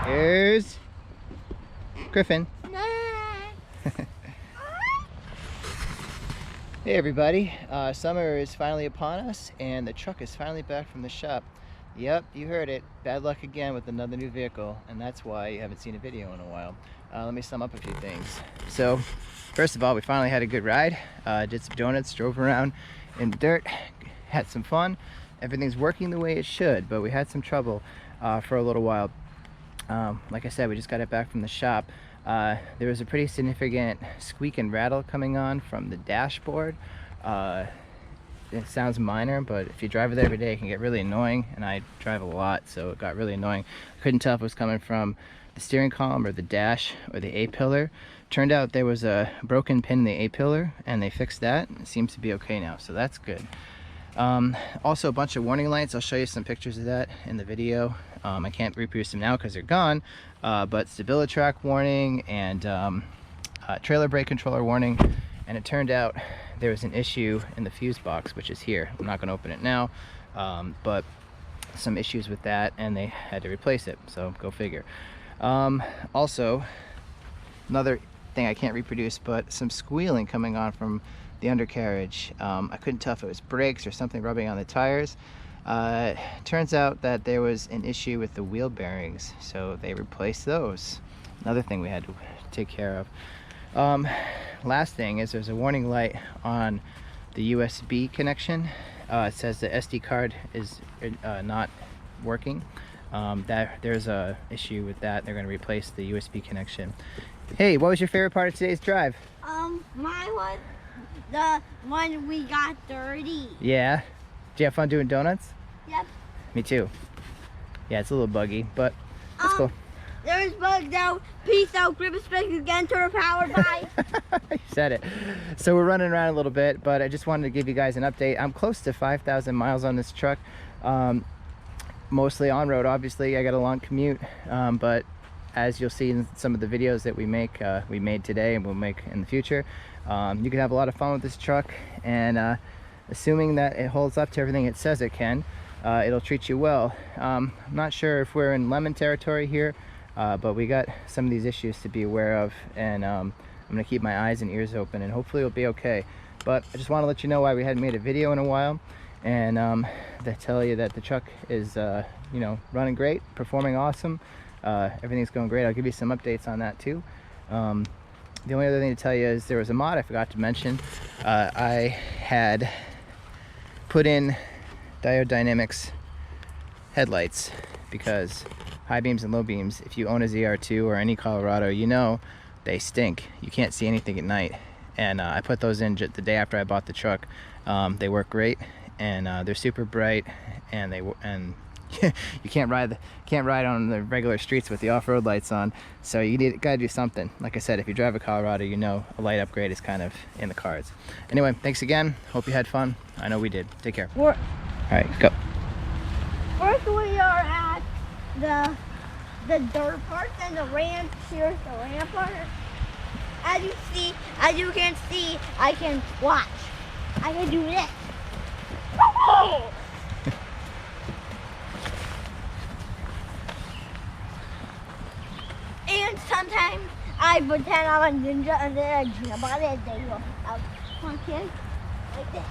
Here's Griffin. Hey everybody, summer is finally upon us and the truck is finally back from the shop. Yep, you heard it. Bad luck again with another new vehicle, and that's why you haven't seen a video in a while. Let me sum up a few things. So, first of all, we finally had a good ride. Did some donuts, drove around in the dirt, had some fun. Everything's working the way it should, but we had some trouble for a little while. Like I said, we just got it back from the shop. There was a pretty significant squeak and rattle coming on from the dashboard. It sounds minor, but if you drive it every day, it can get really annoying, and I drive a lot, so it got really annoying. I couldn't tell if it was coming from the steering column or the dash or the A-pillar. Turned out there was a broken pin in the A-pillar, and they fixed that. It seems to be okay now, so that's good. Also a bunch of warning lights. I'll show you some pictures of that in the video. I can't reproduce them now because they're gone, but StabiliTrak warning and trailer brake controller warning. And it turned out there was an issue in the fuse box, which is here. I'm not going to open it now, but some issues with that, and they had to replace it, so go figure. Also, another thing I can't reproduce, but some squealing coming on from the undercarriage. I couldn't tell if it was brakes or something rubbing on the tires. Turns out that there was an issue with the wheel bearings, so they replaced those. Another thing we had to take care of. Last thing is there's a warning light on the USB connection. It says the SD card is not working. There's a issue with that. They're going to replace the USB connection. Hey, what was your favorite part of today's drive? Mine was the one we got dirty. Yeah? Did you have fun doing donuts? Yep. Me too. Yeah, it's a little buggy, but it's cool. There's bugs out. Peace out. Grip respect again to the powered by. You said it. So we're running around a little bit, but I just wanted to give you guys an update. I'm close to 5,000 miles on this truck. Mostly on road, obviously. I got a long commute, but as you'll see in some of the videos that we made today and we'll make in the future, you can have a lot of fun with this truck, and assuming that it holds up to everything it says it can, it'll treat you well. I'm not sure if we're in lemon territory here, but we got some of these issues to be aware of, and I'm gonna keep my eyes and ears open, and hopefully it'll be okay. But I just want to let you know why we hadn't made a video in a while, and to tell you that the truck is you know, running great, performing awesome. Everything's going great. I'll give you some updates on that too. The only other thing to tell you is there was a mod I forgot to mention. I had put in Diode Dynamics headlights because high beams and low beams, if you own a ZR2 or any Colorado, you know they stink. You can't see anything at night. And I put those in the day after I bought the truck. They work great, and they're super bright, and you can't ride on the regular streets with the off-road lights on, so you gotta do something. Like I said, if you drive a Colorado, you know a light upgrade is kind of in the cards. Anyway, thanks again. Hope you had fun. I know we did. Take care. All right, go. First we are at the dirt part, and the ramp. Here's the ramp part. As you can see, I can watch. I can do this. And sometimes I pretend I'm a ninja, and then I jump on it, and they go out. Come on, kid. Like this.